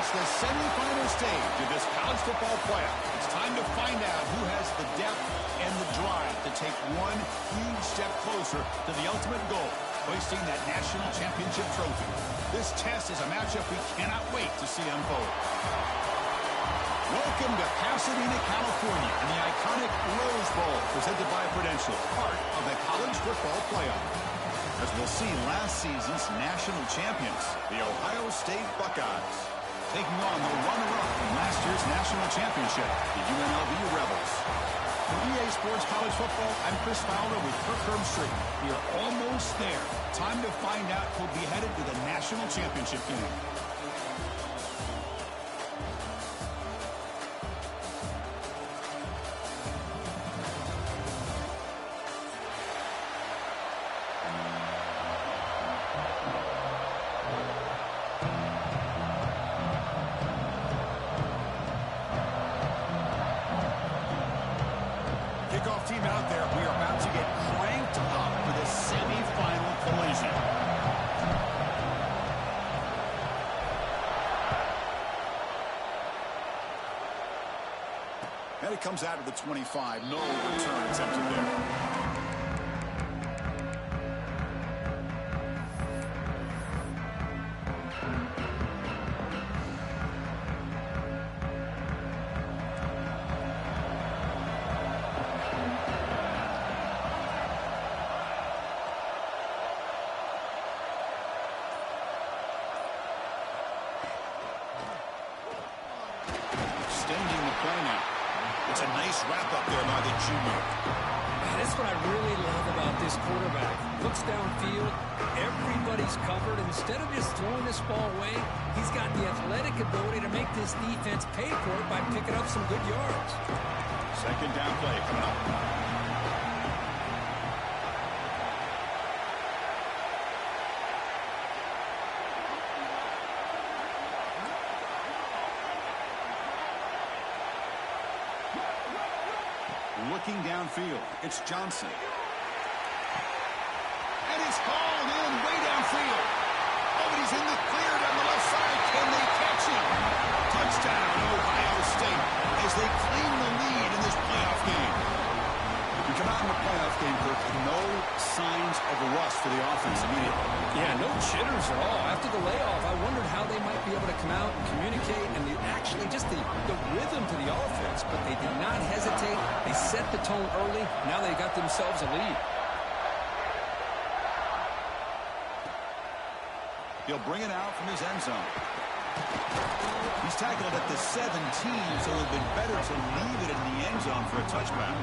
reached the semifinal stage of this college football playoff. It's time to find out who has the depth and the drive to take one huge step closer to the ultimate goal, hoisting that national championship trophy. This test is a matchup we cannot wait to see unfold. Welcome to Pasadena, California, and the iconic Rose Bowl, presented by Prudential, part of the college football playoff. As we'll see, last season's national champions, the Ohio State Buckeyes, taking on the runner-up from last year's national championship, the UNLV Rebels. For EA Sports College Football, I'm Chris Fowler with Kirk Herbstreit. We are almost there. Time to find out who'll be headed to the national championship game. Kickoff team out there. We are about to get cranked up for the semifinal collision. And it comes out of the 25. No return attempted there. Extending the play now. It's a nice wrap-up there by the junior. Man, that's what I really love about this quarterback. Looks downfield, everybody's covered. Instead of just throwing this ball away, he's got the athletic ability to make this defense pay for it by picking up some good yards. Second down play coming up. Looking downfield, it's Johnson. And he's hauled in way downfield. Oh, but he's in the clear down the left side. Can they catch him? Touchdown, Ohio State, as they claim the lead in this playoff game. We come out in the playoff game, Kirk, no signs of a rust for the offense immediately. Yeah, no jitters at all. After the layoff, I wondered how they might be able to come out and communicate and actually just the rhythm to the offense, but they did not hesitate. They set the tone early. Now they got themselves a lead. He'll bring it out from his end zone. He's tackled at the 17, so it would have been better to leave it in the end zone for a touchback.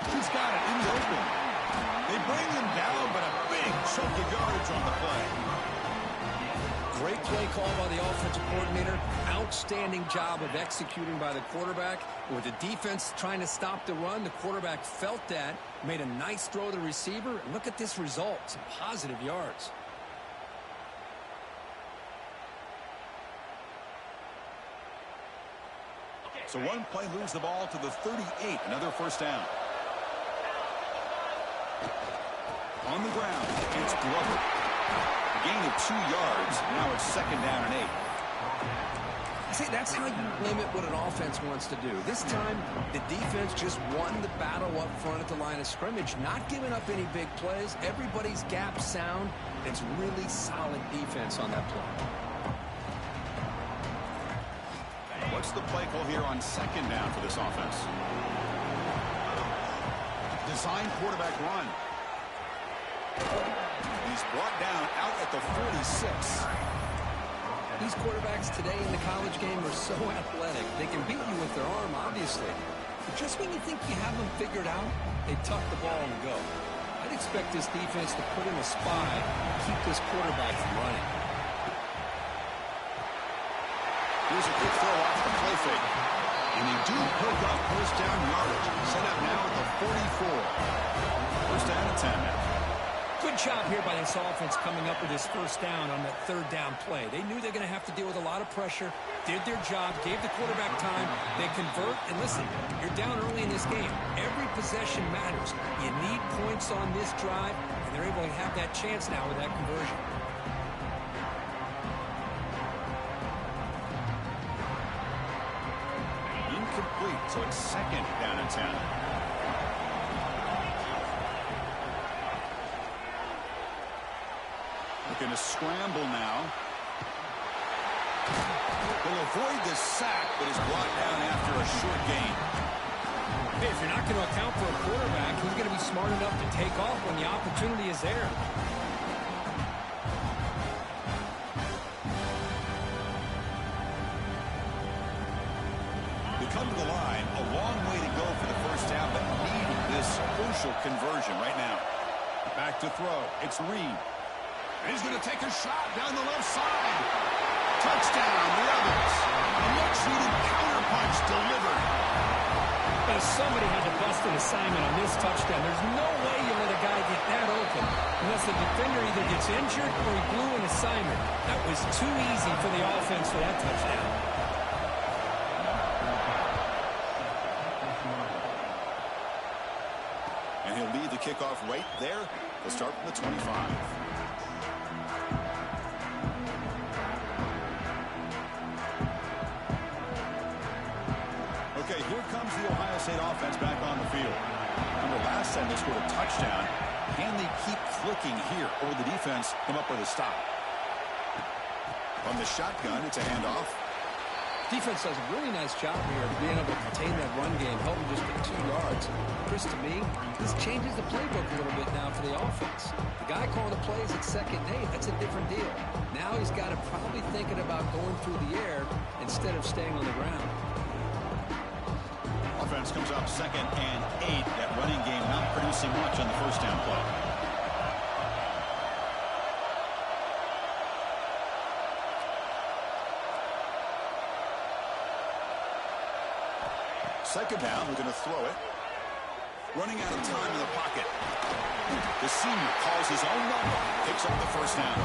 He's got it in the open. They bring him down, but a big chunk of yardage on the play. Great play call by the offensive coordinator. Outstanding job of executing by the quarterback. With the defense trying to stop the run, the quarterback felt that, made a nice throw to the receiver, and look at this result, some positive yards. So one play moves the ball to the 38, another first down. On the ground, it's Glover. A gain of 2 yards. Now it's second down and 8. See, that's how you limit what an offense wants to do. This time, the defense just won the battle up front at the line of scrimmage, not giving up any big plays. Everybody's gap sound. It's really solid defense on that play. What's the play call here on second down for this offense? Design quarterback run. He's brought down out at the 46. These quarterbacks today in the college game are so athletic. They can beat you with their arm, obviously. But just when you think you have them figured out, they tuck the ball and go. I'd expect this defense to put in a spy and keep this quarterback from running. Here's a quick throw off the play fake. And they do pick up first down yardage. Set up now at the 44. First down and 10 now. Good job here by this offense coming up with this first down on that third down play. They knew they're going to have to deal with a lot of pressure, did their job, gave the quarterback time. They convert, and listen, you're down early in this game. Every possession matters. You need points on this drive, and they're able to have that chance now with that conversion. Incomplete, so it's second down and 10. Looking to scramble now. Will avoid the sack, but is brought down after a short gain. Hey, if you're not going to account for a quarterback, he's going to be smart enough to take off when the opportunity is there. They come to the line, a long way to go for the first down, but need this crucial conversion right now. Back to throw. It's Reed. And he's going to take a shot down the left side. Touchdown, Rebels. A much-needed counterpunch delivered. Well, somebody had to bust an assignment on this touchdown. There's no way you let a guy get that open unless the defender either gets injured or he blew an assignment. That was too easy for the offense for that touchdown. And he'll lead the kickoff right there. They'll start from the 25. Okay, here comes the Ohio State offense back on the field. Remember, last time they scored a touchdown. Can they keep clicking here, or will the defense come up with a stop? From the shotgun, it's a handoff. Defense does a really nice job here of being able to contain that run game, help them just get 2 yards. Chris, to me, this changes the playbook a little bit now for the offense. The guy calling the plays at second and 8, that's a different deal. Now he's got to probably thinking about going through the air instead of staying on the ground. Offense comes up second and 8. That running game not producing much on the first down play. Second down, we're going to throw it. Running out of time in the pocket. The senior calls his own number. Picks up the first down.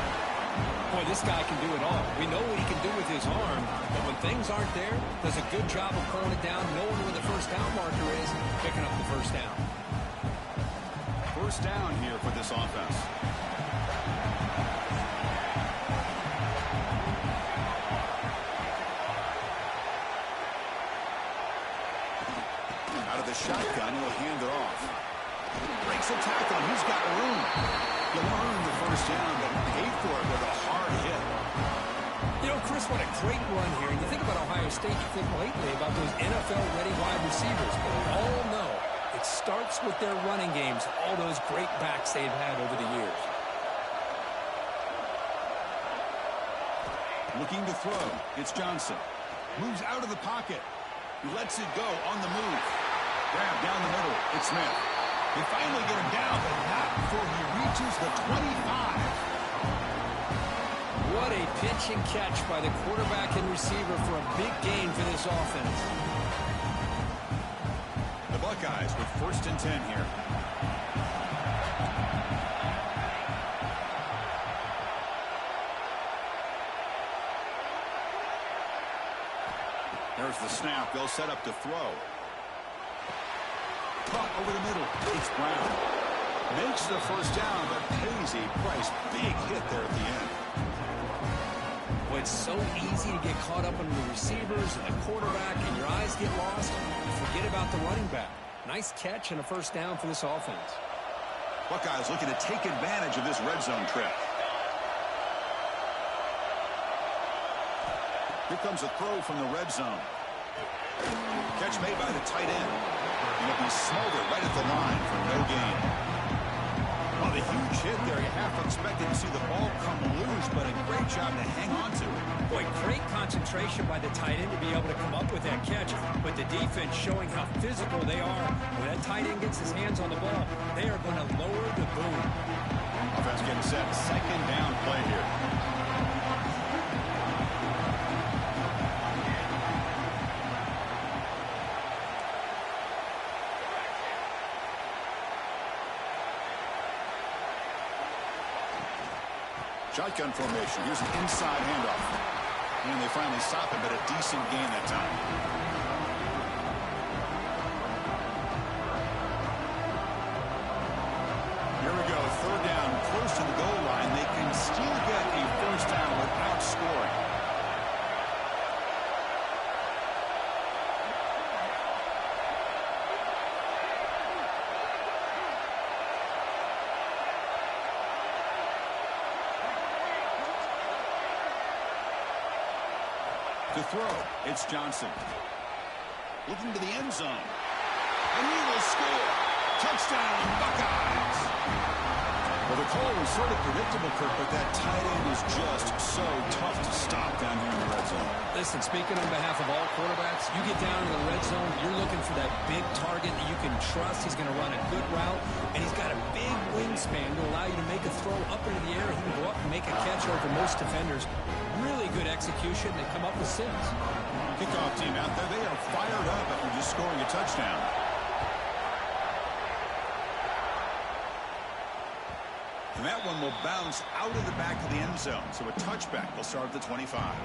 Boy, this guy can do it all. We know what he can do with his arm, but when things aren't there, does a good job of pulling it down, knowing where the first down marker is, picking up the first down. First down here for this offense. Out of the shotgun, he'll hand it off. Breaks a tackle. He's got room. He'll earn the first down, but paid for it with a hard hit. You know, Chris, what a great run here. And you think about Ohio State, you think lately about those NFL-ready wide receivers. But we all know it starts with their running games, all those great backs they've had over the years. Looking to throw. It's Johnson. Moves out of the pocket. He lets it go on the move. Grab down the middle. It's Smith. They finally get him down, but not before he reaches the 25. What a pitch and catch by the quarterback and receiver for a big gain for this offense. The Buckeyes with first and 10 here. There's the snap. They'll set up to throw. Caught over the middle. It's Brown. Makes the first down, but pays a price. Big hit there at the end. Well, it's so easy to get caught up in the receivers and the quarterback, and your eyes get lost. You forget about the running back. Nice catch and a first down for this offense. Buckeyes looking to take advantage of this red zone trip. Here comes a throw from the red zone. Catch made by the tight end. And it'll be smothered right at the line for no gain. Well, the huge hit there. You half expected to see the ball come loose, but a great job to hang on to it. Boy, great concentration by the tight end to be able to come up with that catch. But the defense showing how physical they are. When that tight end gets his hands on the ball, they are going to lower the boom. Offense getting set. Second down play here. Shotgun formation. Here's an inside handoff. And they finally stop him, but a decent gain that time. Here we go. Third down, close to the goal line. They can still get a first down without scoring. To throw, it's Johnson. Looking to the end zone. And he will score. Touchdown, Buckeyes. Well, the call was sort of predictable, Kirk, but that tight end is just so tough to stop down here in the red zone. Listen, speaking on behalf of all quarterbacks, you get down to the red zone, you're looking for that big target that you can trust. He's going to run a good route, and he's got a big wingspan to allow you to make a throw up into the air. He can go up and make a catch over most defenders. Really good execution. They come up with 6. Kickoff team out there. They are fired up after just scoring a touchdown. And that one will bounce out of the back of the end zone. So a touchback will start at the 25.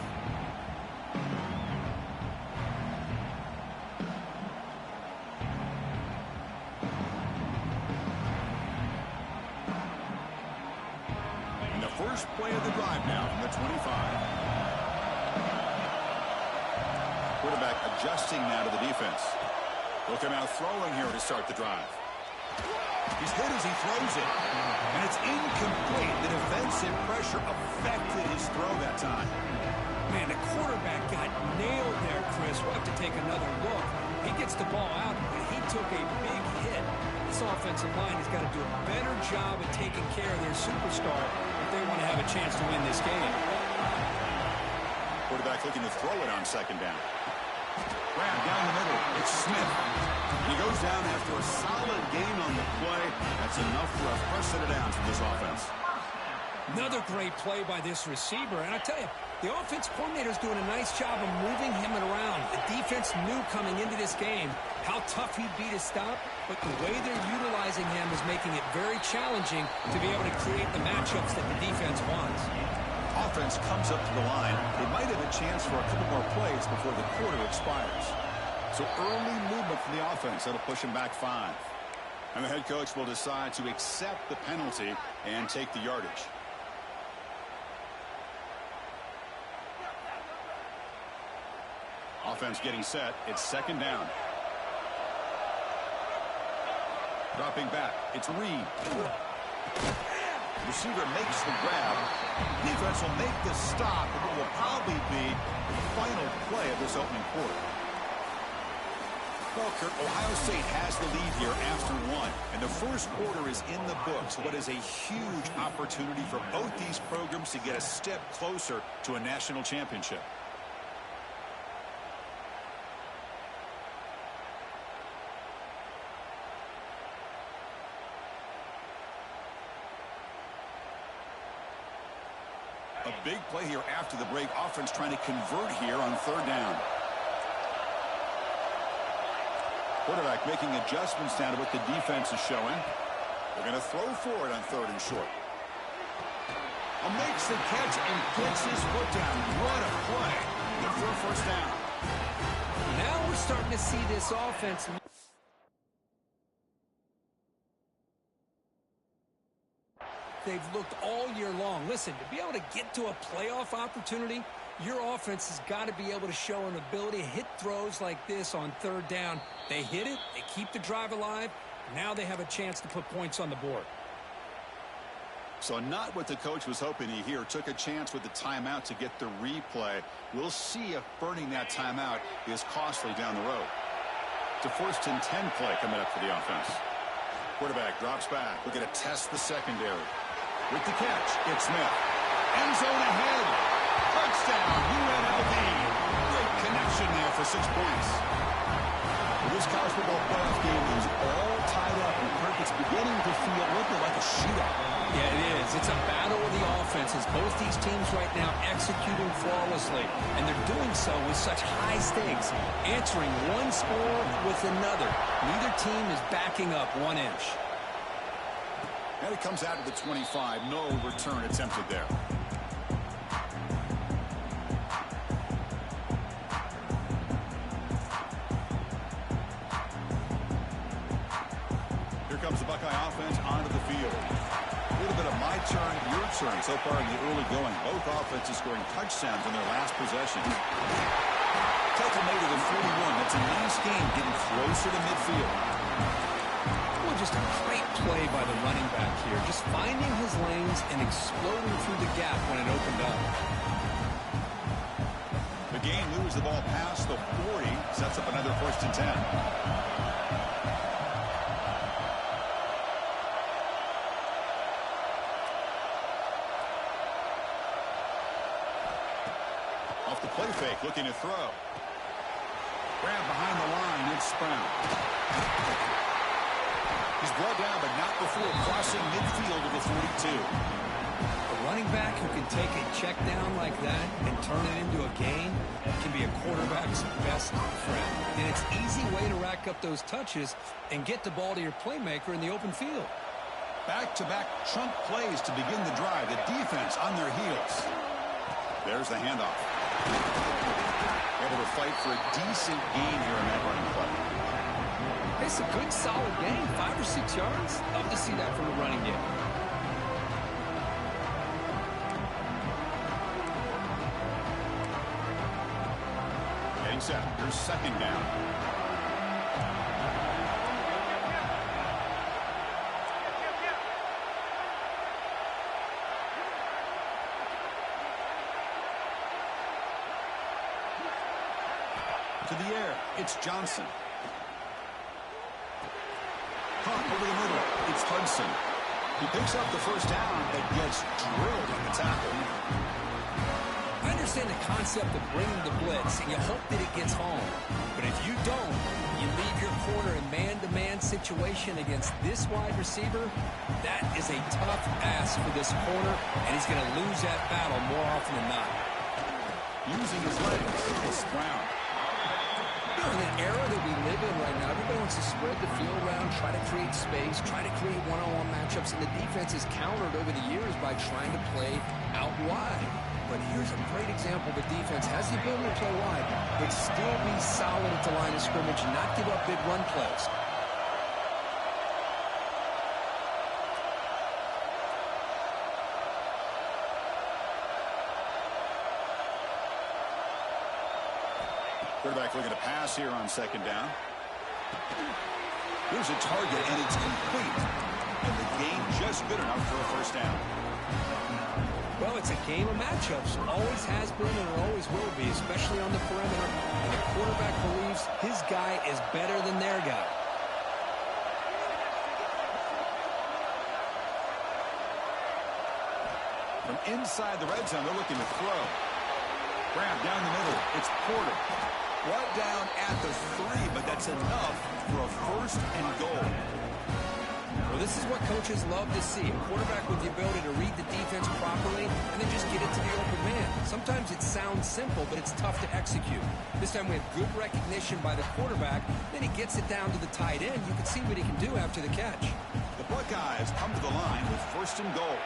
And the first play of the drive now from the 25. Quarterback adjusting now to the defense. He'll come out throwing here to start the drive. He's hit as he throws it. And it's incomplete. The defensive pressure affected his throw that time. Man, the quarterback got nailed there, Chris. We'll have to take another look. He gets the ball out, but he took a big hit. This offensive line has got to do a better job of taking care of their superstar if they want to have a chance to win this game. Quarterback looking to throw it on second down. Grab down the middle. It's Smith. He goes down after a solid gain on the play. That's enough for a first set of downs for this offense. Another great play by this receiver. And I tell you, the offense coordinator is doing a nice job of moving him around. The defense knew coming into this game how tough he'd be to stop, but the way they're utilizing him is making it very challenging to be able to create the matchups that the defense wants. Offense comes up to the line. They might have a chance for a couple more plays before the quarter expires. So early movement from the offense. That'll push him back 5. And the head coach will decide to accept the penalty and take the yardage. Offense getting set. It's second down. Dropping back. It's Reed. Receiver makes the grab. Defense will make the stop, and it will probably be the final play of this opening quarter. Well, Kirk, Ohio State has the lead here after 1, and the first quarter is in the books. What is a huge opportunity for both these programs to get a step closer to a national championship. A big play here after the break. Offense trying to convert here on third down. Quarterback making adjustments down to what the defense is showing. They're going to throw for it on third and short. Makes the catch and gets his foot down. What a play. Good for a first down. Now we're starting to see this offense. They've looked all year long. Listen, to be able to get to a playoff opportunity, your offense has got to be able to show an ability to hit throws like this on third down. They hit it, they keep the drive alive. Now they have a chance to put points on the board. So not what the coach was hoping to hear. Took a chance with the timeout to get the replay. We'll see if burning that timeout is costly down the road. It's a first and 10 play coming up for the offense. Quarterback drops back. We're going to test the secondary. With the catch, it's Smith. End zone ahead. Touchdown, UNLV. Great connection there for 6 points. This college football playoff game is all tied up, and Kirk, it's beginning to feel a little bit like a shootout. Yeah, it is. It's a battle of the offenses. Both these teams right now executing flawlessly, and they're doing so with such high stakes, answering one score with another. Neither team is backing up 1 inch. And it comes out to the 25. No return attempted there. Buckeye offense onto the field. A little bit of my turn, your turn so far in the early going. Both offenses scoring touchdowns in their last possessions. Take them to the 41. That's a nice game getting closer to midfield. Well, just a great play by the running back here. Just finding his lanes and exploding through the gap when it opened up. The game moves the ball past the 40. Sets up another 1st and 10. Off the play fake, looking to throw. Grab behind the line, it's Brown. He's brought down, but not before crossing midfield of the 42. A running back who can take a check down like that and turn it into a gain can be a quarterback's best friend. And it's an easy way to rack up those touches and get the ball to your playmaker in the open field. Back-to-back chunk plays to begin the drive. The defense on their heels. There's the handoff. Able to fight for a decent gain here in that running play. It's a good, solid game. 5 or 6 yards. Love to see that from the running game. Getting set. Here's 2nd down. To the air, it's Johnson. Caught over the middle, it's Hudson. He picks up the 1st down and gets drilled on the tackle. I understand the concept of bringing the blitz, and you hope that it gets home. But if you don't, you leave your corner in man-to-man situation against this wide receiver. That is a tough ask for this corner, and he's going to lose that battle more often than not. Using his legs, it's Brown. In an era that we live in right now, everybody wants to spread the field around, try to create space, try to create one-on-one matchups, and the defense is countered over the years by trying to play out wide. But here's a great example. The defense has the ability to play wide, but still be solid at the line of scrimmage and not give up big run plays. Quarterback looking to pass here on 2nd down. Here's a target, and it's complete. And the gain just good enough for a 1st down. Well, it's a game of matchups. Always has been and it always will be, especially on the perimeter. And the quarterback believes his guy is better than their guy. From inside the red zone, they're looking to throw. Grab down the middle. It's Porter. Brought down at the 3, but that's enough for a 1st and goal. Well, this is what coaches love to see. A quarterback with the ability to read the defense properly and then just get it to the open man. Sometimes it sounds simple, but it's tough to execute. This time we have good recognition by the quarterback. Then he gets it down to the tight end. You can see what he can do after the catch. The Buckeyes come to the line with 1st and goal.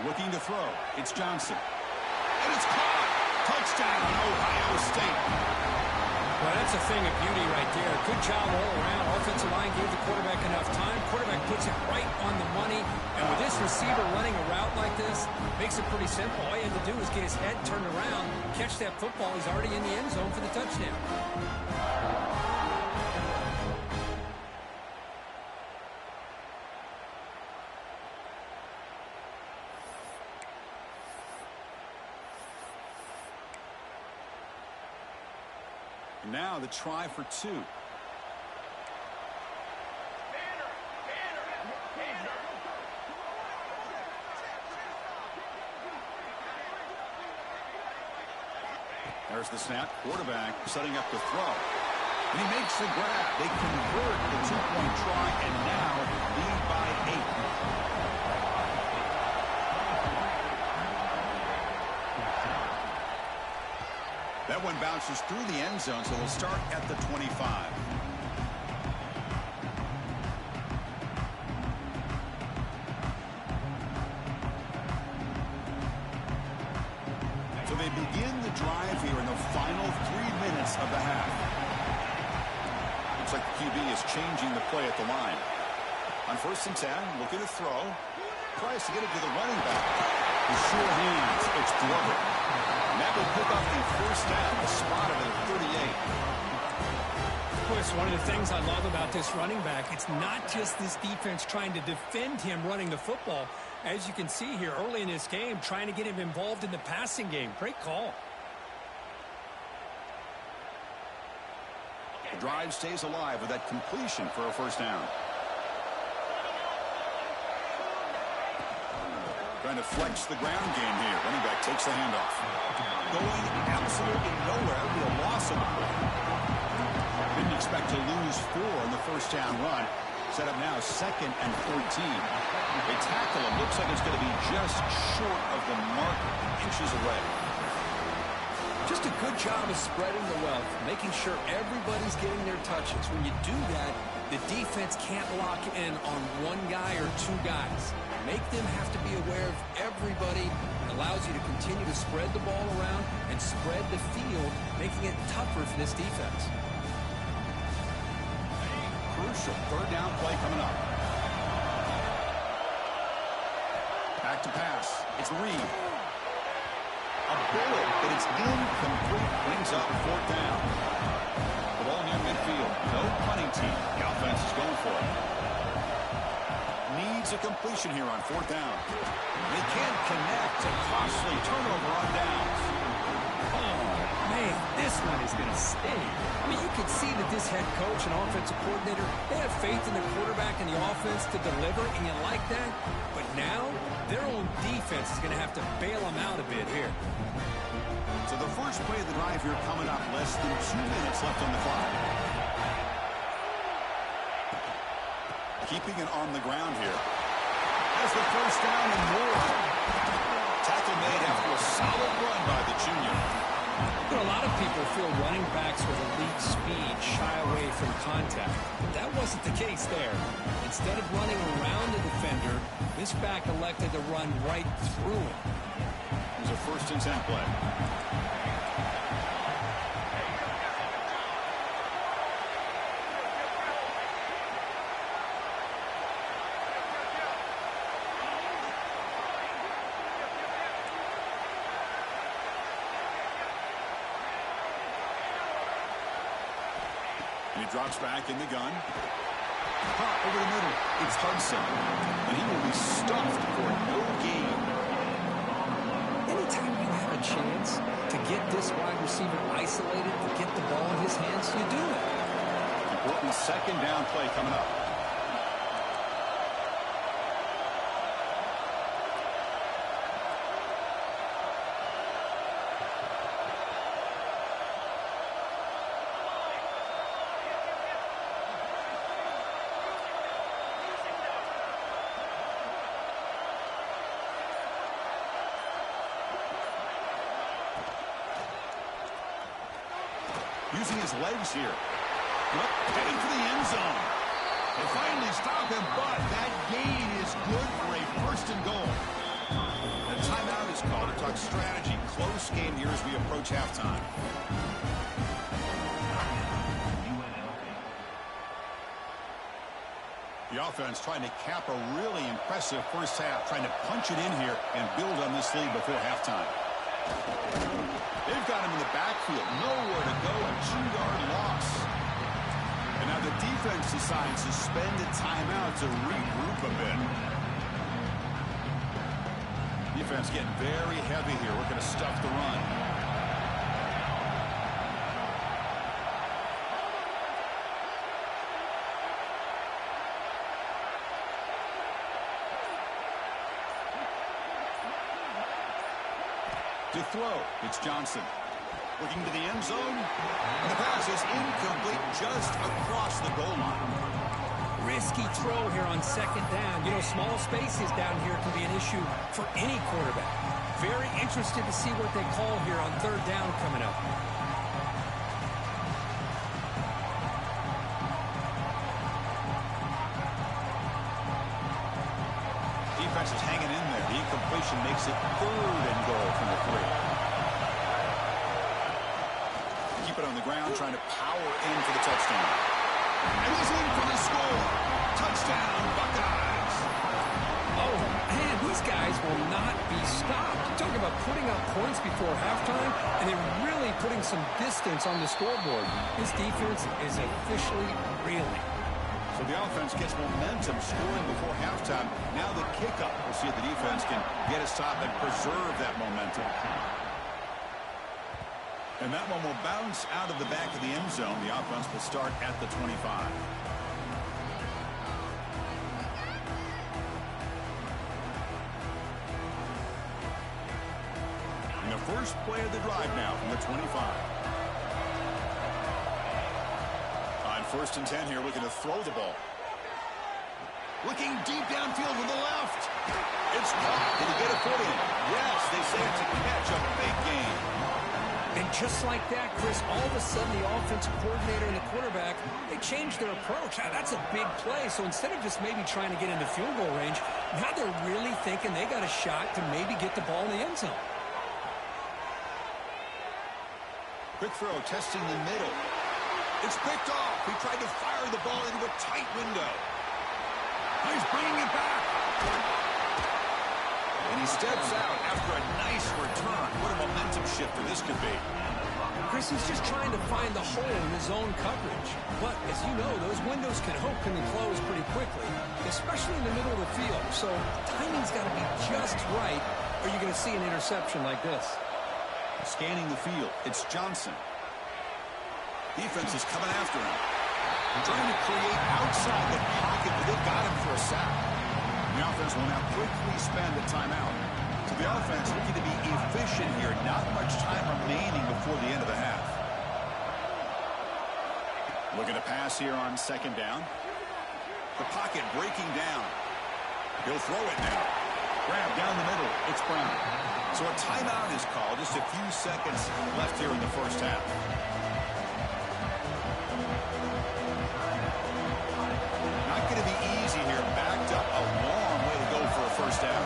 Looking to throw. It's Johnson. And it's caught. Touchdown, Ohio State. Well, that's a thing of beauty right there. Good job all around. Offensive line gave the quarterback enough time. Quarterback puts it right on the money. And with this receiver running a route like this, makes it pretty simple. All you had to do was get his head turned around, catch that football. He's already in the end zone for the touchdown. Now the try for 2. There's the snap. Quarterback setting up the throw. And he makes the grab. They convert the 2-point try and now lead by 8. That one bounces through the end zone, so they'll start at the 25. So they begin the drive here in the final 3 minutes of the half. Looks like the QB is changing the play at the line. On 1st and 10, looking to throw. Tries to get it to the running back. With sure hands, it's Glover. And that will pick up the 1st down, the spot of the 38. Chris, one of the things I love about this running back, it's not just this defense trying to defend him running the football. As you can see here early in this game, trying to get him involved in the passing game. Great call. The drive stays alive with that completion for a 1st down. Trying to flex the ground game here. Running back takes the handoff. Going absolutely nowhere. It'll be a loss on the play. Didn't expect to lose 4 on the 1st down run. Set up now 2nd and 14. They tackle him. Looks like it's going to be just short of the mark, inches away. Just a good job of spreading the wealth, making sure everybody's getting their touches. When you do that, the defense can't lock in on one guy or 2 guys. Make them have to be aware of everybody. It allows you to continue to spread the ball around and spread the field, making it tougher for this defense. Crucial 3rd down play coming up. Back to pass. It's Reed. A bullet, but it's incomplete. Brings up 4th down. The ball near midfield. No punting team. The offense is going for it. Needs a completion here on 4th down. They can't connect. A costly turnover on downs. Oh, man, this one is going to sting. I mean, you can see that this head coach and offensive coordinator, they have faith in the quarterback and the offense to deliver, and you like that. But now, their own defense is going to have to bail them out a bit here. So the first play of the drive here coming up. Less than 2 minutes left on the clock. Keeping it on the ground here. Has the 1st down and more. Tackle made after a solid run by the junior. You know, a lot of people feel running backs with elite speed shy away from contact. But that wasn't the case there. Instead of running around the defender, this back elected to run right through him. It was a 1st and 10 play. And he drops back in the gun. Caught over the middle. It's Hudson. And he will be stuffed for no gain. Anytime you have a chance to get this wide receiver isolated, to get the ball in his hands, you do it. Important 2nd down play coming up. Using his legs here. Heading for the end zone. They finally stop him, but that gain is good for a 1st and goal. The timeout is called to talk strategy. Close game here as we approach halftime. The offense trying to cap a really impressive 1st half, trying to punch it in here and build on this lead before halftime. They've got him in the backfield. Nowhere to go. A 2-yard loss. And now the defense decides to spend a timeout to regroup a bit. Defense getting very heavy here. We're going to stuff the run. To throw, it's Johnson. Looking to the end zone. And the pass is incomplete just across the goal line. Risky throw here on 2nd down. You know, small spaces down here can be an issue for any quarterback. Very interested to see what they call here on 3rd down coming up. Defense is hanging in there. The incompletion makes it 3rd and goal from the 3. keep it on the ground, trying to power in for the touchdown. And he's in for the score. Touchdown, Buckeyes. Oh, man, these guys will not be stopped. You're talking about putting up points before halftime, and they're really putting some distance on the scoreboard. This defense is officially reeling. So the offense gets momentum scoring before halftime. Now the kickoff. We'll see if the defense can get a stop and preserve that momentum. And that one will bounce out of the back of the end zone. The offense will start at the 25. And the first play of the drive now from the 25. On 1st and 10 here, looking to throw the ball. Looking deep downfield with the left. It's caught. Did he get a foot in? Yes, they say it's a catch, a big game. And just like that, Chris, all of a sudden the offensive coordinator and the quarterback, they changed their approach. Now, that's a big play. So instead of just maybe trying to get into field goal range, now they're really thinking they got a shot to maybe get the ball in the end zone. Quick throw, testing the middle. It's picked off. He tried to fire the ball into a tight window. He's bringing it back. And he steps out after a nice return. What a momentum shifter this could be. Chris, he's just trying to find the hole in his own coverage. But, as you know, those windows can open and close pretty quickly, especially in the middle of the field. So timing's got to be just right, or you're going to see an interception like this. Scanning the field, it's Johnson. Defense is coming after him. Trying to create outside the pocket, but they've got him for a sack. The offense will now quickly spend a timeout. So the offense looking to be efficient here. Not much time remaining before the end of the half. Looking to pass here on 2nd down. The pocket breaking down. He'll throw it now. Grab down the middle. It's Brown. So a timeout is called. Just a few seconds left here in the first half. Not going to be easy here. Backed up a long way to go for a first down.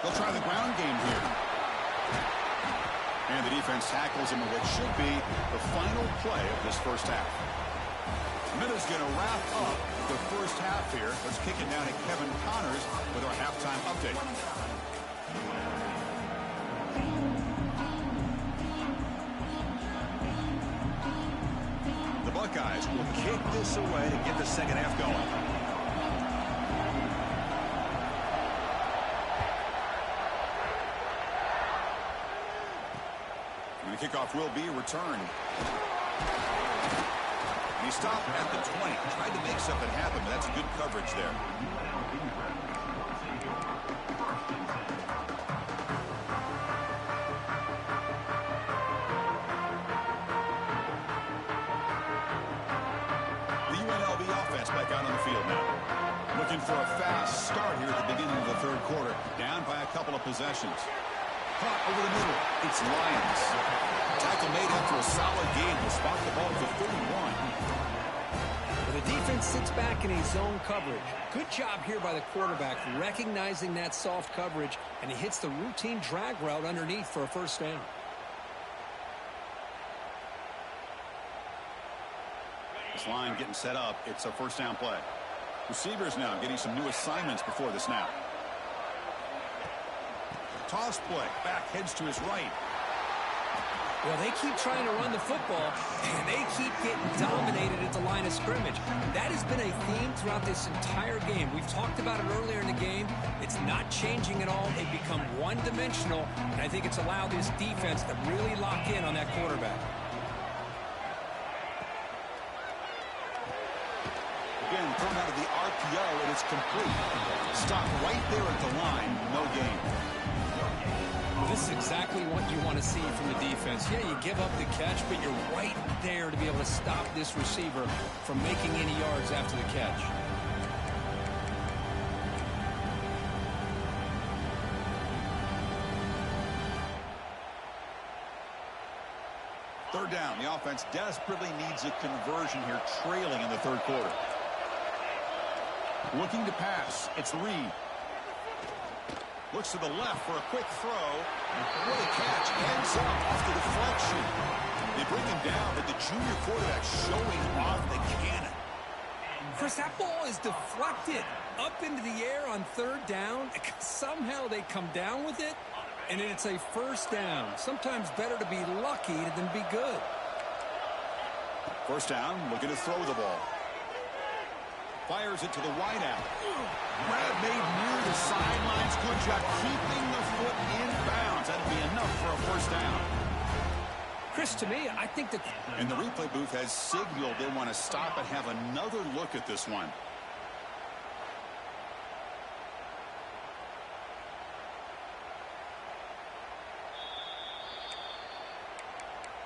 They'll try the ground game here. And the defense tackles him in what should be the final play of this first half. Miller's going to wrap up the first half here. Let's kick it down to Kevin Connors with our halftime update. The Buckeyes will kick this away to get the second half going. And the kickoff will be returned. He stopped at the 20. Tried to make something happen, but that's good coverage there. The UNLV offense back out on the field now. Looking for a fast start here at the beginning of the third quarter. Down by a couple of possessions. Caught over the middle. It's Lions. Tackle made after a solid game. Will spot the ball to 31. The defense sits back in a zone coverage. Good job here by the quarterback, recognizing that soft coverage, and he hits the routine drag route underneath for a first down. This line getting set up. It's a first down play. Receivers now getting some new assignments before the snap. Toss play. Back heads to his right. Well, they keep trying to run the football, and they keep getting dominated at the line of scrimmage. That has been a theme throughout this entire game. We've talked about it earlier in the game. It's not changing at all. They've become one-dimensional, and I think it's allowed this defense to really lock in on that quarterback. Again, thrown out of the RPO, and it's complete. Stop right there at the line. No gain. This is exactly what you want to see from the defense. Yeah, you give up the catch, but you're right there to be able to stop this receiver from making any yards after the catch. Third down. The offense desperately needs a conversion here, trailing in the third quarter. Looking to pass. It's Reed. Looks to the left for a quick throw. What a catch. Ends up off the deflection. They bring him down, but the junior quarterback showing off the cannon. Chris, that ball is deflected up into the air on third down. Somehow they come down with it, and it's a first down. Sometimes better to be lucky than be good. First down, looking to throw the ball. Fires it to the wideout. Grab made near the sidelines. Good job keeping the foot in bounds. That'll be enough for a first down. Chris, to me, I think that... And the replay booth has signaled they want to stop and have another look at this one.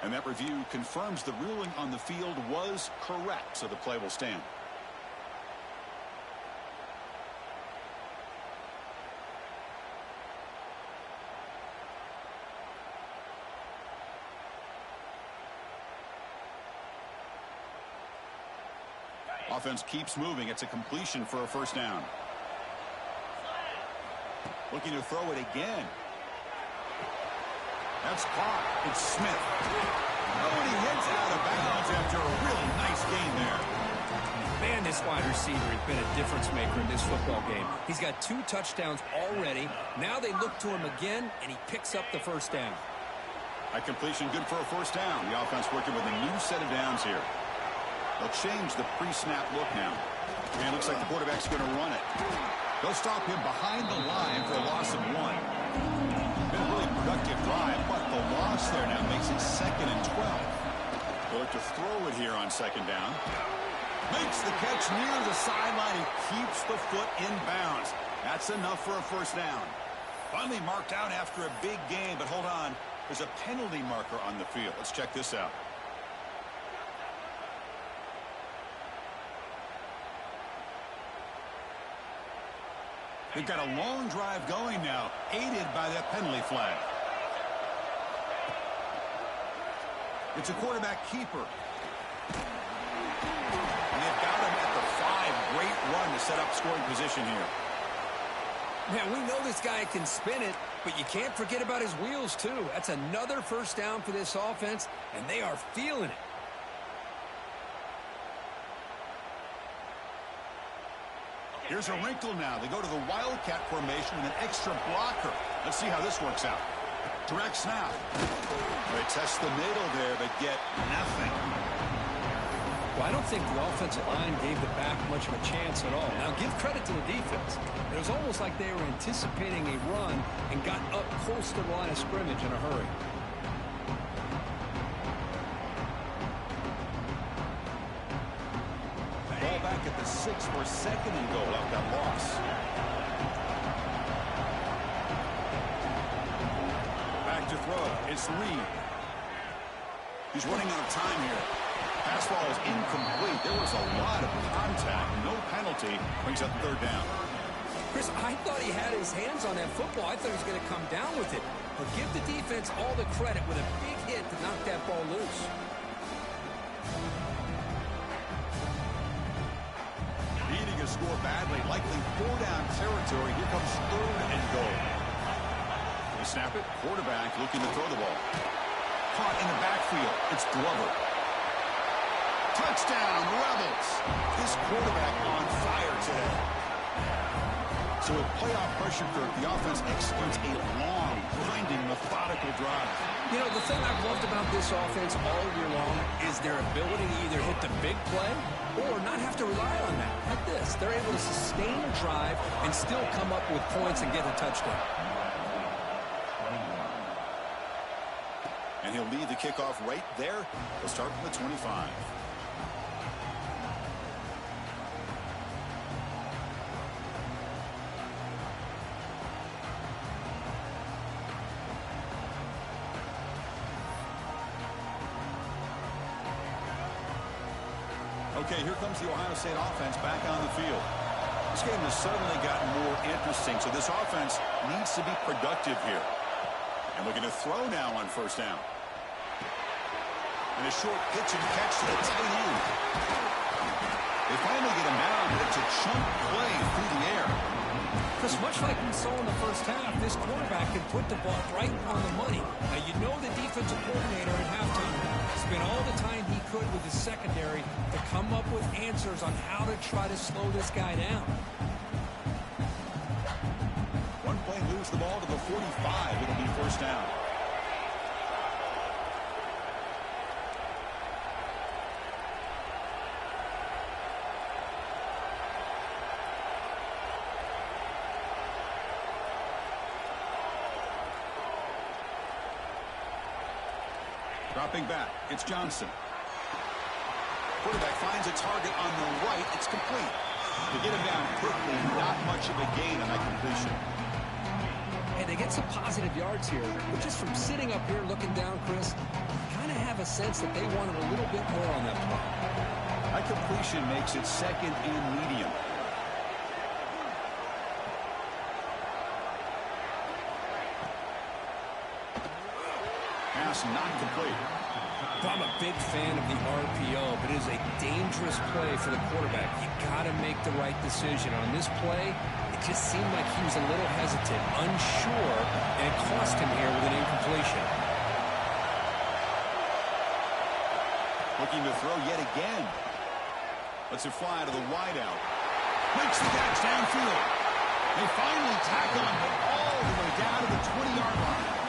And that review confirms the ruling on the field was correct, so the play will stand. Offense keeps moving. It's a completion for a first down. Looking to throw it again. That's caught. It's Smith. Oh, and he heads out of bounds after a really nice gain there. Man, this wide receiver has been a difference maker in this football game. He's got 2 touchdowns already. Now they look to him again, and he picks up the first down. A completion good for a first down. The offense working with a new set of downs here. They'll change the pre-snap look now. And it looks like the quarterback's going to run it. They'll stop him behind the line for a loss of 1. Been a really productive drive, but the loss there now makes it 2nd and 12. They'll look to throw it here on 2nd down. Makes the catch near the sideline and keeps the foot in bounds. That's enough for a first down. Finally marked out after a big game, but hold on. There's a penalty marker on the field. Let's check this out. They've got a long drive going now, aided by that penalty flag. It's a quarterback keeper. And they've got him at the 5. Great run to set up scoring position here. Man, we know this guy can spin it, but you can't forget about his wheels, too. That's another first down for this offense, and they are feeling it. Here's a wrinkle now. They go to the Wildcat formation with an extra blocker. Let's see how this works out. Direct snap. They test the middle there, but get nothing. Well, I don't think the offensive line gave the back much of a chance at all. Now, give credit to the defense. It was almost like they were anticipating a run and got up close to the line of scrimmage in a hurry. Ball back at the 6 for 2nd and goal after that loss. Back to throw. It's Reed. He's running out of time here. Pass ball is incomplete. There was a lot of contact. No penalty. Brings up 3rd down. Chris, I thought he had his hands on that football. I thought he was going to come down with it. But give the defense all the credit with a big hit to knock that ball loose. Needing a score badly. Likely 4-down territory. Here comes 3rd and goal. They snap it. Quarterback looking to throw the ball. Caught in the backfield. It's Glover. Touchdown, Rebels. This quarterback on fire today. So with playoff pressure, the offense executes a long, grinding, methodical drive. You know, the thing I've loved about this offense all year long is their ability to either hit the big play or not have to rely on that. Like this. They're able to sustain a drive and still come up with points and get a touchdown. And he'll lead the kickoff right there. We'll start from the 25. Okay, here comes the Ohio State offense back on the field. This game has suddenly gotten more interesting, so this offense needs to be productive here. And looking to throw now on 1st down. And a short pitch and catch to the tight end. They finally get him down, but it's a chunk play through the air. Because much like we saw in the first half, this quarterback can put the ball right on the money. Now, you know the defensive coordinator at halftime spent all the time he could with his secondary to come up with answers on how to try to slow this guy down. One play, lose the ball to the 45. It'll be first down. Dropping back, it's Johnson. Quarterback finds a target on the right. It's complete. To get him down quickly, not much of a gain on that completion. Hey, they get some positive yards here, but just from sitting up here looking down, Chris, kind of have a sense that they wanted a little bit more on that play. That completion makes it second and medium. Pass not complete. I'm a big fan of the RPO, but it is a dangerous play for the quarterback. You got to make the right decision. On this play, it just seemed like he was a little hesitant, unsure, and it cost him here with an incompletion. Looking to throw yet again. Lets it fly to the wideout. Makes the catch downfield. They finally tackle him all the way down to the 20-yard line.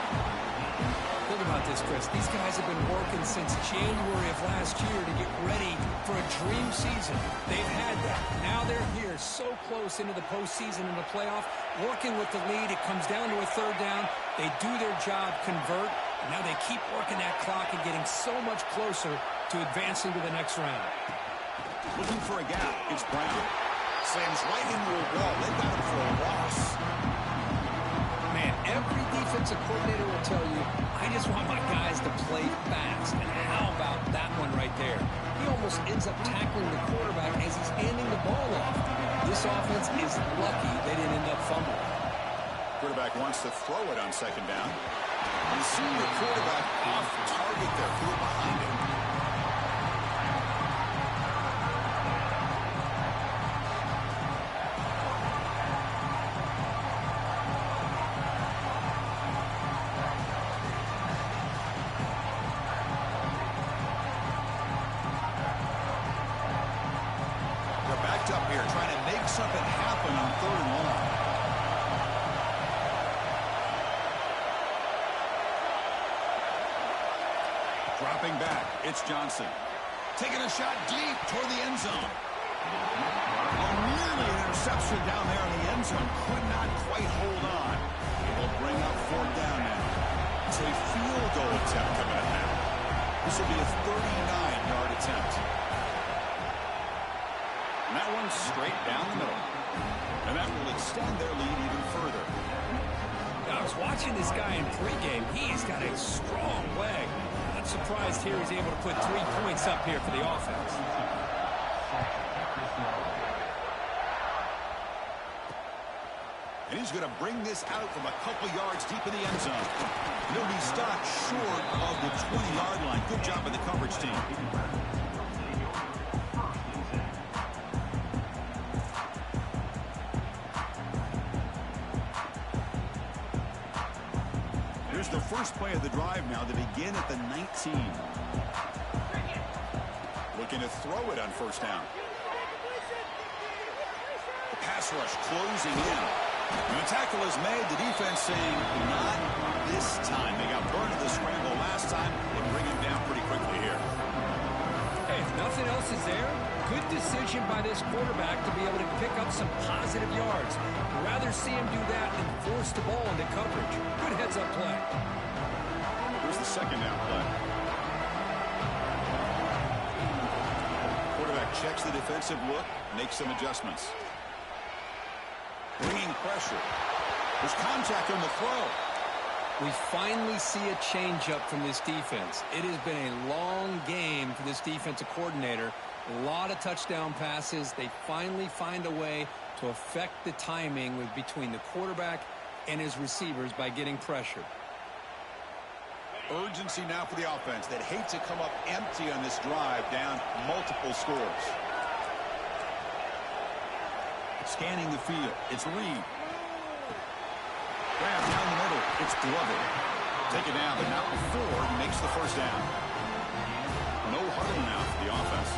Think about this, Chris. These guys have been working since January of last year to get ready for a dream season. They've had that. Now they're here so close into the postseason and the playoff, working with the lead. It comes down to a third down. They do their job, convert, and now they keep working that clock and getting so much closer to advancing to the next round. Looking for a gap. It's Brown. Slams right into a wall. They got him for a loss. Man, every defensive coordinator will tell you, I just want my guys to play fast. And how about that one right there? He almost ends up tackling the quarterback as he's handing the ball off. This offense is lucky they didn't end up fumbling. Quarterback wants to throw it on second down. You see the quarterback off target there. Threw it behind him. Up here trying to make something happen on third and long. Dropping back, it's Johnson. Taking a shot deep toward the end zone. Oh, nearly an interception down there in the end zone. Could not quite hold on. It'll bring up fourth down now. It's a field goal attempt coming up now. This will be a 39-yard attempt. And that one's straight down the middle. And that will extend their lead even further. I was watching this guy in pregame. He's got a strong leg. Not surprised here he's able to put 3 points up here for the offense. And he's going to bring this out from a couple yards deep in the end zone. He'll be stopped short of the 20-yard line. Good job by the coverage team. The first play of the drive now to begin at the 19. Looking to throw it on first down. The pass rush closing in. When the tackle is made, the defense saying, not this time. They got burned in the scramble last time. They bring him down pretty quickly here. Hey, if nothing else is there, good decision by this quarterback to be able to pick up some positive yards. I'd rather see him do that than force the ball into coverage. Good heads-up play. Here's the second down play. Quarterback checks the defensive look, makes some adjustments. Bringing pressure. There's contact on the throw. We finally see a change-up from this defense. It has been a long game for this defensive coordinator. A lot of touchdown passes. They finally find a way to affect the timing between the quarterback and his receivers by getting pressure. Urgency now for the offense that hate to come up empty on this drive, down multiple scores. Scanning the field, it's Reed. Grab down the middle. It's Glover. Take it down, but not before he makes the first down. No huddle now for the offense.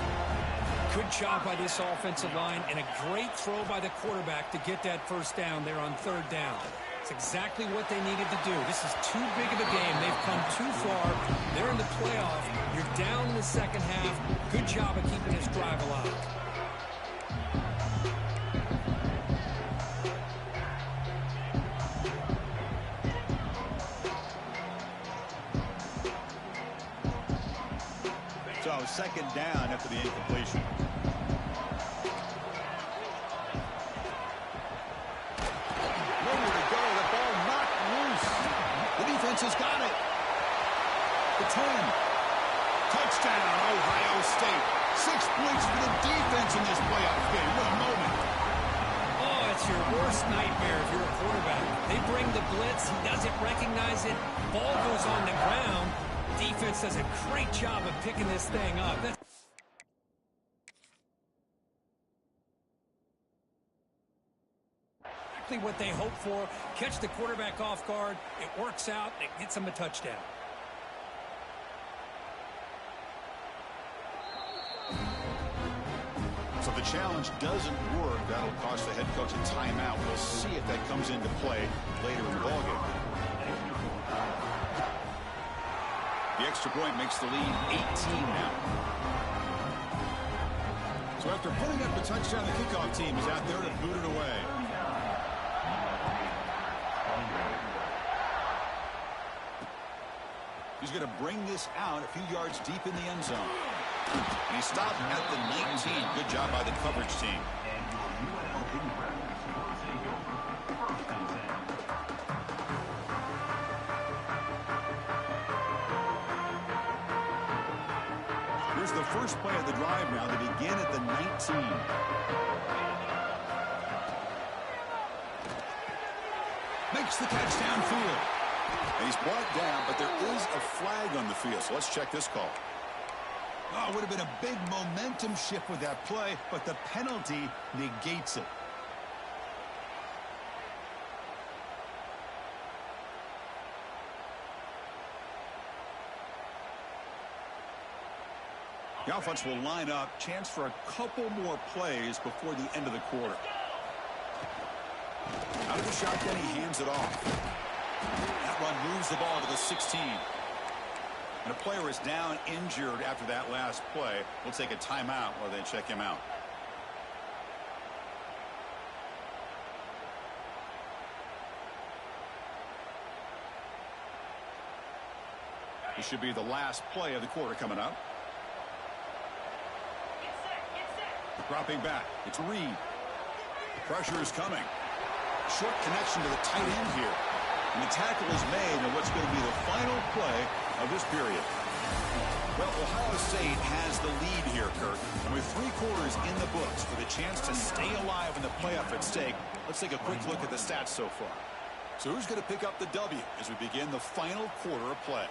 Good job by this offensive line and a great throw by the quarterback to get that first down there on third down. It's exactly what they needed to do. This is too big of a game. They've come too far. They're in the playoff. You're down in the second half. Good job of keeping this drive alive. So second down after the incompletion. Nowhere to go. The ball knocked loose. The defense has got it. The 10. Touchdown, Ohio State. 6 points for the defense in this playoff game. What a moment. Oh, it's your worst nightmare if you're a quarterback. They bring the blitz. He doesn't recognize it. Ball goes on the ground. Defense does a great job of picking this thing up. That's exactly what they hope for. Catch the quarterback off guard. It works out. It gets them a touchdown. So the challenge doesn't work. That'll cost the head coach a timeout. We'll see if that comes into play later in the ballgame. The extra point makes the lead 18 now. So after putting up the touchdown, the kickoff team is out there to boot it away. He's going to bring this out a few yards deep in the end zone. And he stopped at the 19. Good job by the coverage team. Here's the first play of the drive now. They begin at the 19. Makes the catch downfield. And he's brought down, but there is a flag on the field. So let's check this call. Oh, it would have been a big momentum shift with that play, but the penalty negates it. The offense will line up. Chance for a couple more plays before the end of the quarter. Out of the shotgun, he hands it off. That run moves the ball to the 16. And a player is down injured after that last play. We'll take a timeout while they check him out. This should be the last play of the quarter coming up. Dropping back. It's Reed. Pressure is coming. Short connection to the tight end here. And the tackle is made in what's going to be the final play of this period. Well, Ohio State has the lead here, Kirk. And with 3 quarters in the books for the chance to stay alive in the playoff at stake, let's take a quick look at the stats so far. So who's going to pick up the W as we begin the final quarter of play?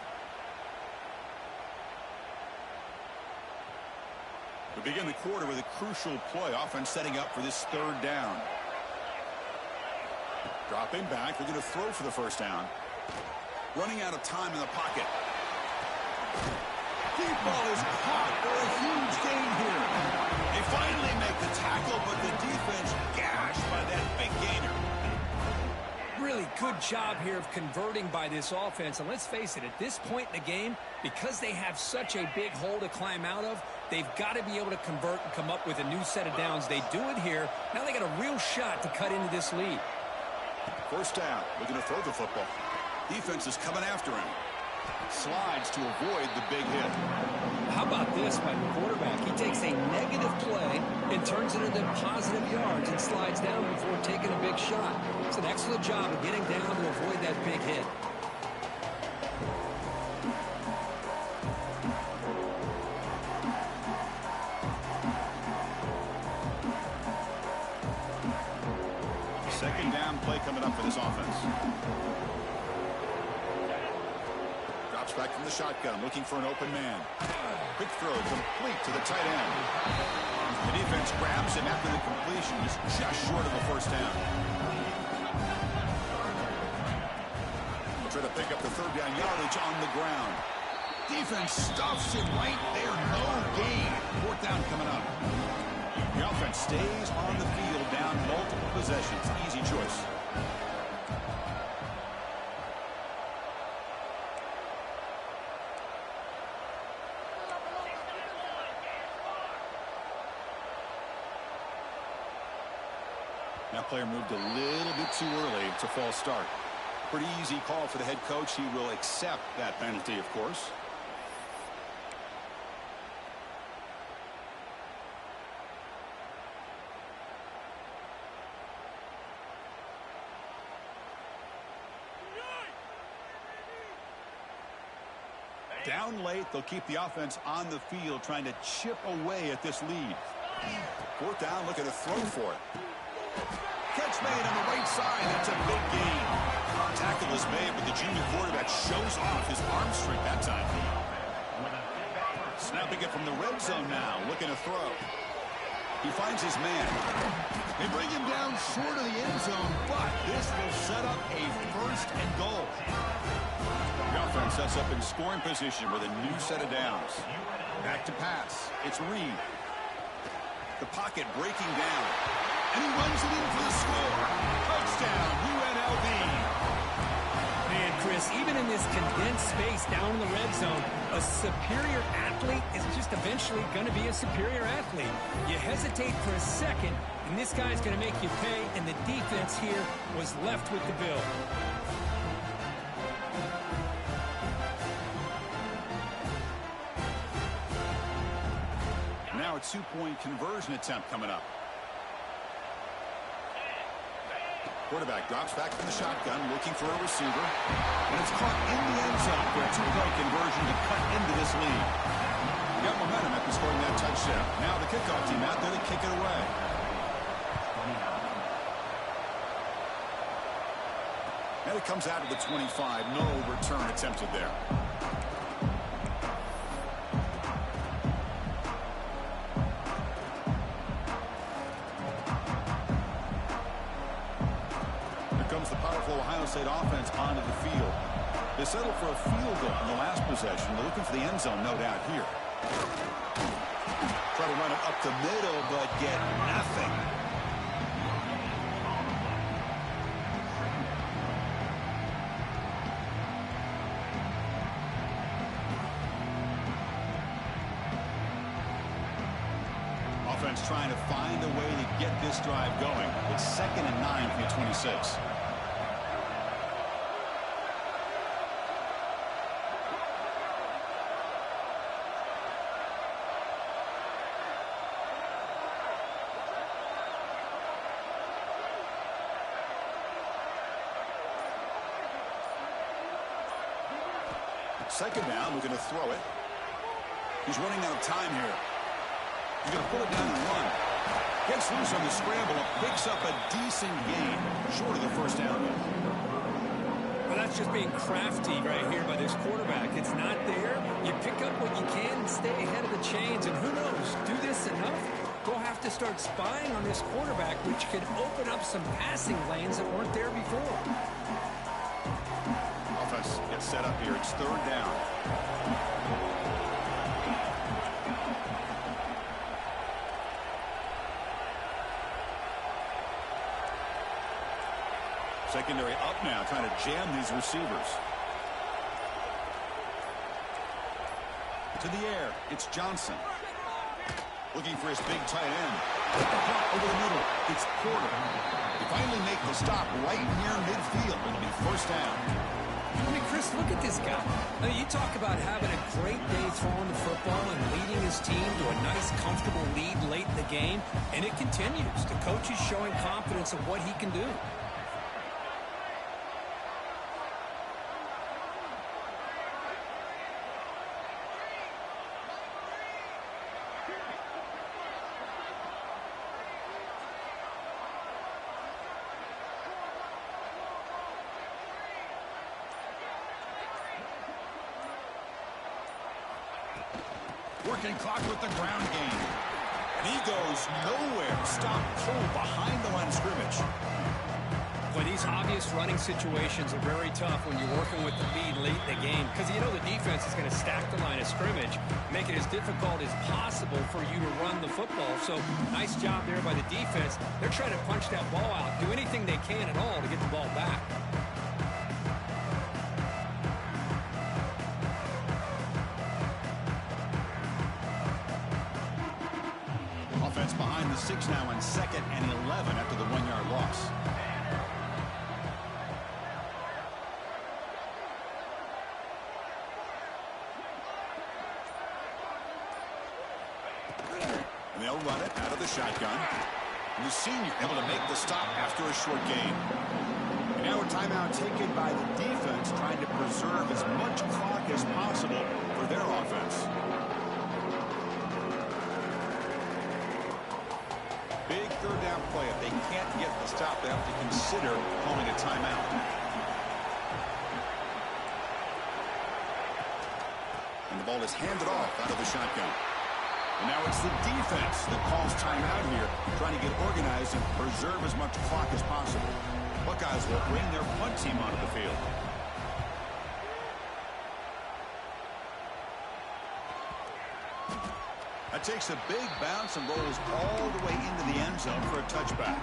We begin the quarter with a crucial play, offense setting up for this third down. Dropping back, they're going to throw for the first down. Running out of time in the pocket. Deep ball is caught for a huge gain here. They finally make the tackle, but the defense gashed by that big gainer. Really good job here of converting by this offense. And let's face it, at this point in the game, because they have such a big hole to climb out of, they've got to be able to convert and come up with a new set of downs. They do it here. Now they got a real shot to cut into this lead. First down, looking to throw the football. Defense is coming after him. Slides to avoid the big hit. How about this by the quarterback? He takes a negative play and turns it into positive yards and slides down before taking a big shot. It's an excellent job of getting down to avoid that big hit. Second down play coming up for this offense. Drops back from the shotgun, looking for an open man. Quick throw, complete to the tight end. The defense grabs him after the completion. He's just short of a first down. try to pick up the third down yardage on the ground. Defense stuffs it right there. No gain. Fourth down coming up. The offense stays on the field, down multiple possessions. Easy choice. That player moved a little bit too early. It's a false start. Pretty easy call for the head coach. He will accept that penalty, of course. Down late, they'll keep the offense on the field, trying to chip away at this lead. Fourth down, look at a throw for it. Catch made on the right side. That's a big gain. Tackle is made, but the junior quarterback shows off his arm strength that time. Snapping it from the red zone now, looking to throw. He finds his man. They bring him down short of the end zone, but this will set up a first and goal. The offense sets up in scoring position with a new set of downs. Back to pass. It's Reed. The pocket breaking down. And he runs it in for the score. Touchdown, UNLV. Man, Chris, even in this condensed space down in the red zone, a superior athlete is just eventually going to be a superior athlete. You hesitate for a second, and this guy's going to make you pay, and the defense here was left with the bill. Now a two-point conversion attempt coming up. Quarterback drops back from the shotgun, looking for a receiver. And it's caught in the end zone for a two-point conversion to cut into this lead. Got momentum after scoring that touchdown. Now the kickoff team out there to kick it away. And it comes out of the 25. No return attempted there. The powerful Ohio State offense onto the field. They settled for a field goal in the last possession. They're looking for the end zone, no doubt, here. Try to run it up the middle, but get nothing. Offense trying to find a way to get this drive going. It's 2nd and 9 from the 26. Second down, we're going to throw it. He's running out of time here. He's going to pull it down and run. Gets loose on the scramble and picks up a decent gain. Short of the first down. Well, that's just being crafty right here by this quarterback. It's not there. You pick up what you can and stay ahead of the chains. And who knows, do this enough, go have to start spying on this quarterback, which could open up some passing lanes that weren't there before. Offense gets set up here. It's third down. Secondary up now, trying to jam these receivers. To the air, it's Johnson. Looking for his big tight end. Over the middle, it's Porter. They finally make the stop right near midfield. It'll be first down. I mean, Chris, look at this guy. I mean, you talk about having a great day throwing the football and leading his team to a nice, comfortable lead late in the game, and it continues. The coach is showing confidence of what he can do. Working clock with the ground game. And he goes nowhere. Stopped cold behind the line of scrimmage. Boy, these obvious running situations are very tough when you're working with the lead late in the game because you know the defense is going to stack the line of scrimmage, make it as difficult as possible for you to run the football. So nice job there by the defense. They're trying to punch that ball out, do anything they can at all to get the ball back. Offense behind the 6 now on 2nd and 11 after the 1-yard loss. And they'll run it out of the shotgun. And the senior able to make the stop after a short gain. And now a timeout taken by the defense, trying to preserve as much clock as possible for their offense. Big third down play. If they can't get the stop, they have to consider calling a timeout. And the ball is handed off out of the shotgun. And now it's the defense that calls timeout here, trying to get organized and preserve as much clock as possible. Buckeyes will bring their punt team onto the field. That takes a big bounce and rolls all the way into the end zone for a touchback.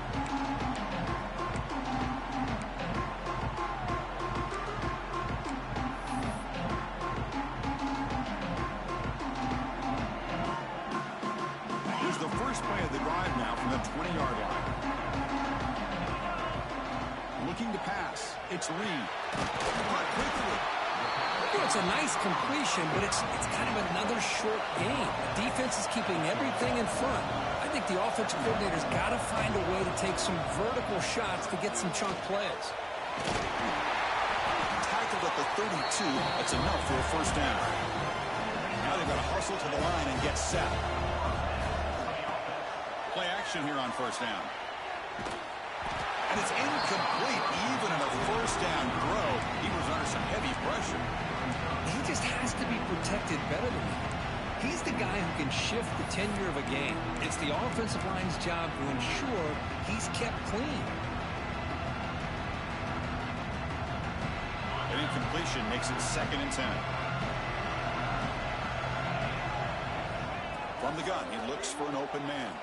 Here's the first play of the drive now from the 20-yard line. Looking to pass. It's Reed. Caught quickly. It's a nice completion, but it's kind of another short game. The defense is keeping everything in front. I think the offensive coordinator's got to find a way to take some vertical shots to get some chunk plays. Tackled at the 32. That's enough for a first down. Now they've got to hustle to the line and get set. Play action here on first down. And it's incomplete. Even in a first down throw, he was under some heavy pressure. He just has to be protected better than that. He's the guy who can shift the tenure of a game. It's the offensive line's job to ensure he's kept clean. An incompletion makes it 2nd and 10. From the gun, he looks for an open man.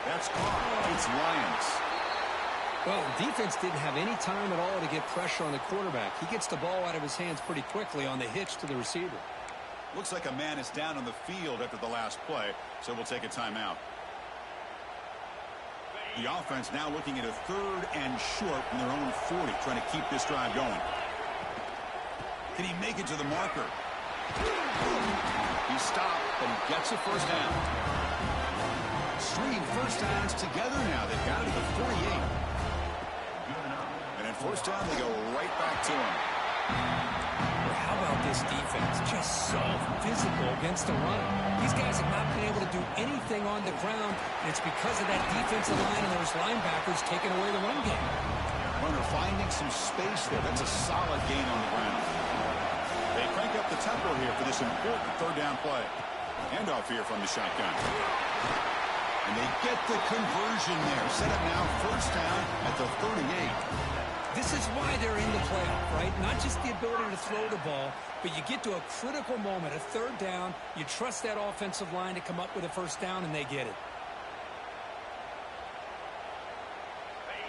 That's caught. It's Lions. Well, the defense didn't have any time at all to get pressure on the quarterback. He gets the ball out of his hands pretty quickly on the hitch to the receiver. Looks like a man is down on the field after the last play, so we'll take a timeout. The offense now looking at a 3rd and short from their own 40, trying to keep this drive going. Can he make it to the marker? He stopped, but he gets a first down. String first downs together now. They've got it to the 48. And in first down, they go right back to him. Well, how about this defense? Just so physical against the run. These guys have not been able to do anything on the ground, and it's because of that defensive line and those linebackers taking away the run game. Runner finding some space there. That's a solid gain on the ground. They crank up the tempo here for this important third down play. Handoff here from the shotgun. And they get the conversion there. Set up now first down at the 38. This is why they're in the playoff, right? Not just the ability to throw the ball, but you get to a critical moment, a third down. You trust that offensive line to come up with a first down, and they get it.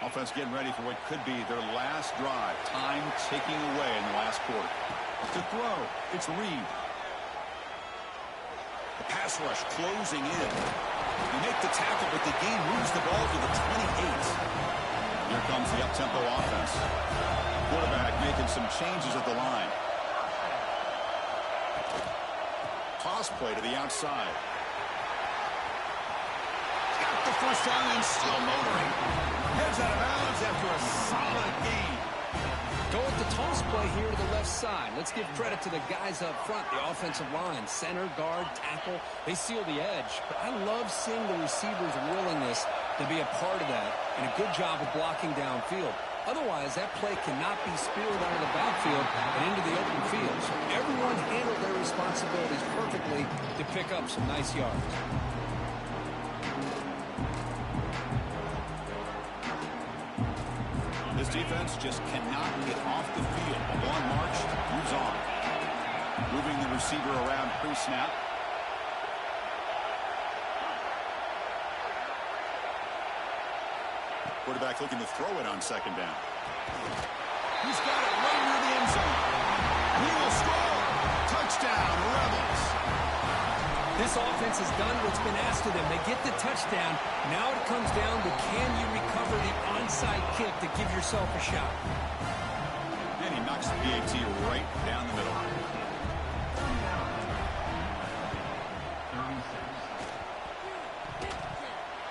Offense getting ready for what could be their last drive. Time ticking away in the last quarter. To throw, it's Reed. The pass rush closing in. They make the tackle, but the game moves the ball to the 28. Here comes the up-tempo offense. Quarterback making some changes at the line. Toss play to the outside. Got the first down and still motoring. Heads out of bounds after a solid gain. Go with the toss play here to the left side. Let's give credit to the guys up front, the offensive line, center, guard, tackle. They seal the edge. But I love seeing the receivers' willingness to be a part of that and a good job of blocking downfield. Otherwise, that play cannot be speared out of the backfield and into the open field. So everyone handled their responsibilities perfectly to pick up some nice yards. This defense just cannot get off the field. A long march moves on. Moving the receiver around pre-snap. Quarterback looking to throw it on second down. He's got it right near the end zone. He will score. Touchdown, Rebels. This offense has done what's been asked of them. They get the touchdown. Now it comes down to can you recover the onside kick to give yourself a shot. And he knocks the PAT right down the middle.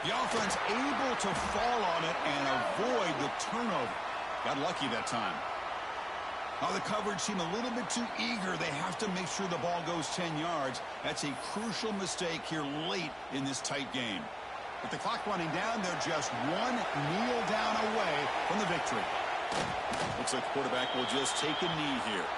The offense able to fall on it and avoid the turnover. Got lucky that time. Oh, the coverage seemed a little bit too eager. They have to make sure the ball goes 10 yards. That's a crucial mistake here late in this tight game. With the clock running down, they're just one kneel down away from the victory. Looks like the quarterback will just take a knee here.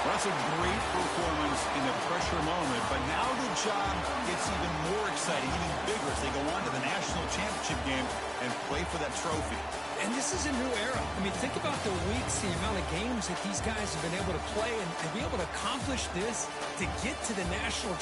Well, that's a great performance in a pressure moment, but now the job gets even more exciting, even bigger as they go on to the national championship game and play for that trophy. And this is a new era. I mean, think about the weeks, the amount of games that these guys have been able to play and be able to accomplish this to get to the national